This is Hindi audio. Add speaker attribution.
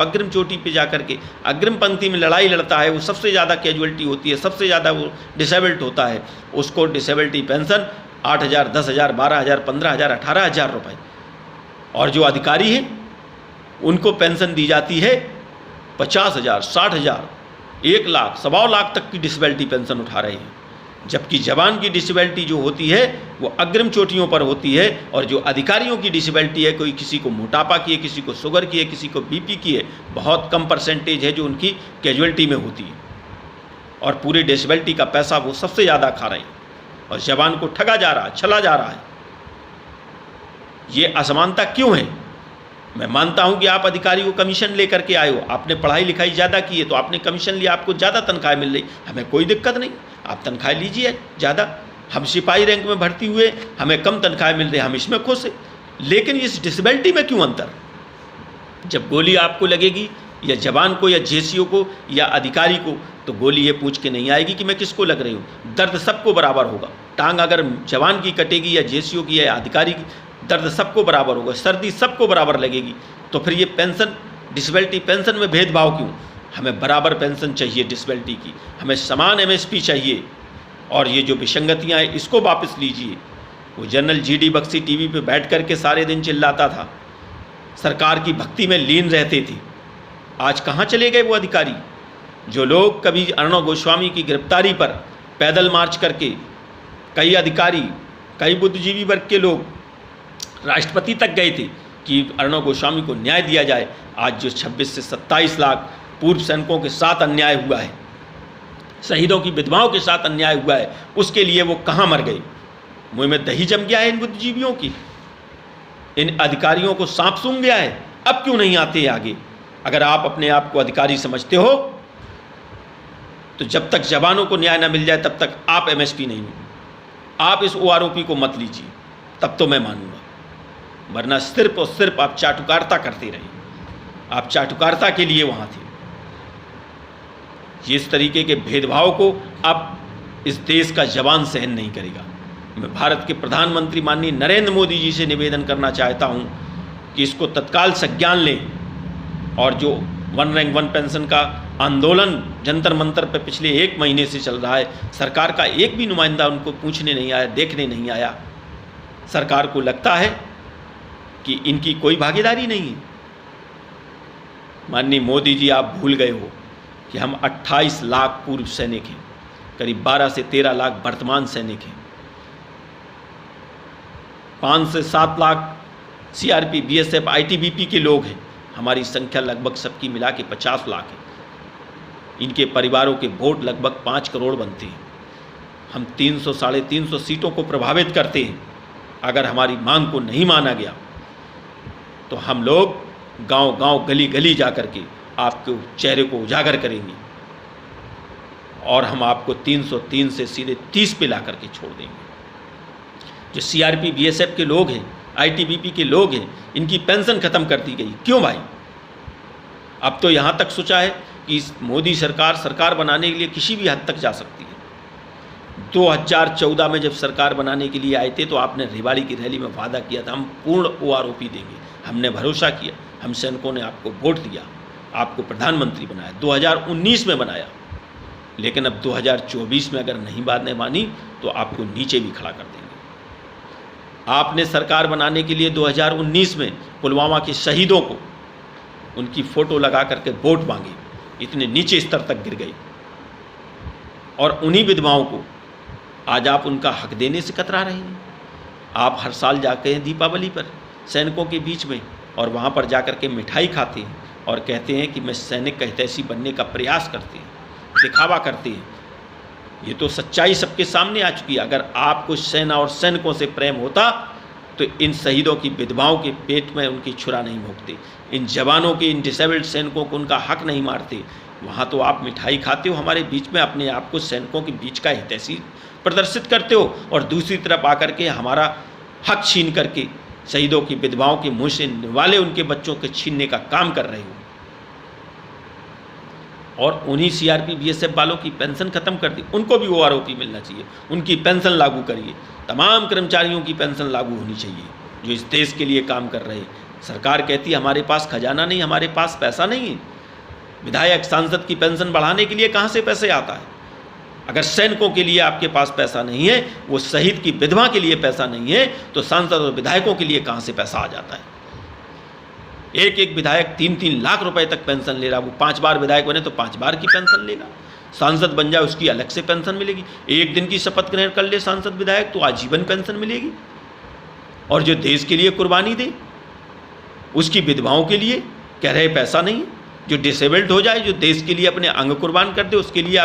Speaker 1: अग्रिम चोटी पे जाकर के अग्रिम पंक्ति में लड़ाई लड़ता है, वो सबसे ज़्यादा कैजुअलिटी होती है, सबसे ज़्यादा वो डिसेबल्ड होता है, उसको डिसेबिलिटी पेंशन 8,000, 10,000, 12,000, 15,000, 18,000 रुपये। और जो अधिकारी हैं उनको पेंशन दी जाती है 50,000, 60,000, 1 लाख, 1.25 लाख तक की डिसेबिलिटी पेंशन उठा रहे हैं। जबकि जवान की डिसेबिलिटी जो होती है वो अग्रिम चोटियों पर होती है, और जो अधिकारियों की डिसेबिलिटी है, कोई किसी को मोटापा की है, किसी को शुगर की है, किसी को बीपी की है, बहुत कम परसेंटेज है जो उनकी कैजुअलिटी में होती है, और पूरे डिसेबिलिटी का पैसा वो सबसे ज़्यादा खा रहे हैं, और जवान को ठगा जा रहा है, छला जा रहा है। ये असमानता क्यों है? मैं मानता हूं कि आप अधिकारी को कमीशन लेकर के आए हो, आपने पढ़ाई लिखाई ज़्यादा की है तो आपने कमीशन लिया, आपको ज़्यादा तनख्वाह मिल रही, हमें कोई दिक्कत नहीं, आप तनख्वाह लीजिए ज़्यादा। हम सिपाही रैंक में भर्ती हुए, हमें कम तनख्वाह मिल रही, हम इसमें खुश हैं। लेकिन इस डिसेबिलिटी में क्यों अंतर? जब गोली आपको लगेगी, या जवान को, या जेसीओ को, या अधिकारी को, तो गोली ये पूछ के नहीं आएगी कि मैं किसको लग रही हूँ। दर्द सबको बराबर होगा। टांग अगर जवान की कटेगी, या जेसीओ की, या अधिकारी की, दर्द सबको बराबर होगा, सर्दी सबको बराबर लगेगी। तो फिर ये पेंशन, डिसेबिलिटी पेंशन में भेदभाव क्यों? हमें बराबर पेंशन चाहिए डिसेबिलिटी की, हमें समान एमएसपी चाहिए, और ये जो विसंगतियाँ हैं इसको वापस लीजिए। वो जनरल जीडी बख्शी टीवी पे बैठ कर के सारे दिन चिल्लाता था, सरकार की भक्ति में लीन रहते थे। आज कहाँ चले गए वो अधिकारी? जो लोग कभी अर्णव गोस्वामी की गिरफ्तारी पर पैदल मार्च करके, कई अधिकारी, कई बुद्धिजीवी वर्ग के लोग राष्ट्रपति तक गए थे कि अर्णव गोस्वामी को न्याय दिया जाए, आज जो 26 से 27 लाख पूर्व सैनिकों के साथ अन्याय हुआ है, शहीदों की विधवाओं के साथ अन्याय हुआ है, उसके लिए वो कहाँ मर गए? मुँह में दही जम गया है इन बुद्धिजीवियों की, इन अधिकारियों को सांप सूंघ गया है। अब क्यों नहीं आते आगे? अगर आप अपने आप को अधिकारी समझते हो तो जब तक जवानों को न्याय न मिल जाए तब तक आप एमएसपी नहीं हो। आप इस ओआरओपी को मत लीजिए, तब तो मैं मानूंगा, वरना सिर्फ और सिर्फ आप चाटुकारिता करते रहे। आप चाटुकारिता के लिए वहाँ थे। इस तरीके के भेदभाव को अब इस देश का जवान सहन नहीं करेगा। मैं भारत के प्रधानमंत्री माननीय नरेंद्र मोदी जी से निवेदन करना चाहता हूँ कि इसको तत्काल संज्ञान लें, और जो 1 रैंक 1 पेंशन का आंदोलन जंतर मंतर पर पिछले 1 महीने से चल रहा है, सरकार का एक भी नुमाइंदा उनको पूछने नहीं आया, देखने नहीं आया। सरकार को लगता है कि इनकी कोई भागीदारी नहीं है। माननीय मोदी जी, आप भूल गए हो कि हम 28 लाख पूर्व सैनिक हैं, करीब 12 से 13 लाख वर्तमान सैनिक हैं, 5 से 7 लाख सीआरपी, बीएसएफ, आईटीबीपी के लोग हैं। हमारी संख्या लगभग सबकी मिला के 50 लाख है। इनके परिवारों के वोट लगभग 5 करोड़ बनते हैं। हम 300, 350 सीटों को प्रभावित करते हैं। अगर हमारी मांग को नहीं माना गया तो हम लोग गांव-गांव, गली-गली जा कर के आपके चेहरे को उजागर करेंगे, और हम आपको 303 से सीधे 30 पे ला करके छोड़ देंगे। जो सीआरपी, बीएसएफ के लोग हैं, आईटीबीपी के लोग हैं, इनकी पेंशन खत्म कर दी गई। क्यों भाई? अब तो यहाँ तक सोचा है कि इस मोदी सरकार बनाने के लिए किसी भी हद तक जा सकती है। 2014 में जब सरकार बनाने के लिए आए थे तो आपने रेवाड़ी की रैली में वादा किया था, हम पूर्ण ओआरओपी देंगे। हमने भरोसा किया, हम सैनिकों ने आपको वोट दिया, आपको प्रधानमंत्री बनाया, 2019 में बनाया। लेकिन अब 2024 में अगर नहीं बात नहीं मानी तो आपको नीचे भी खड़ा कर देंगे। आपने सरकार बनाने के लिए 2019 में पुलवामा के शहीदों को, उनकी फ़ोटो लगा करके वोट मांगे, इतने नीचे स्तर तक गिर गई। और उन्हीं विधवाओं को आज आप उनका हक देने से कतरा रहे हैं। आप हर साल जाते हैं दीपावली पर सैनिकों के बीच में, और वहाँ पर जाकर के मिठाई खाते हैं और कहते हैं कि मैं सैनिक का हितैषी बनने का प्रयास करते हैं, दिखावा करते हैं। ये तो सच्चाई सबके सामने आ चुकी है। अगर आपको सेना और सैनिकों से प्रेम होता तो इन शहीदों की विधवाओं के पेट में उनकी छुरा नहीं भोंकते, इन जवानों के, इन डिसेबल्ड सैनिकों को उनका हक नहीं मारते। वहाँ तो आप मिठाई खाते हो, हमारे बीच में अपने आप को सैनिकों के बीच का हितैषी प्रदर्शित करते हो, और दूसरी तरफ आकर के हमारा हक छीन करके शहीदों की विधवाओं के मुँह से निवाले उनके बच्चों के छीनने का काम कर रहे हो। और उन्हीं सीआरपी, बीएसएफ वालों की पेंशन खत्म कर दी, उनको भी ओआरओपी मिलना चाहिए, उनकी पेंशन लागू करिए। तमाम कर्मचारियों की पेंशन लागू होनी चाहिए जो इस देश के लिए काम कर रहे हैं। सरकार कहती है हमारे पास खजाना नहीं, हमारे पास पैसा नहीं है। विधायक सांसद की पेंशन बढ़ाने के लिए कहाँ से पैसे आता है? अगर सैनिकों के लिए आपके पास पैसा नहीं है, वो शहीद की विधवा के लिए पैसा नहीं है, तो सांसद और विधायकों के लिए कहाँ से पैसा आ जाता है? एक एक विधायक 3-3 लाख रुपए तक पेंशन ले रहा। वो 5 बार विधायक बने तो 5 बार की पेंशन लेगा। सांसद बन जाए उसकी अलग से पेंशन मिलेगी। एक दिन की शपथ ग्रहण कर ले सांसद विधायक तो आजीवन पेंशन मिलेगी। और जो देश के लिए कुर्बानी दे, उसकी विधवाओं के लिए कह रहे पैसा नहीं है। जो डिसेबल्ड हो जाए, जो देश के लिए अपने अंग कुर्बान कर दे, उसके लिए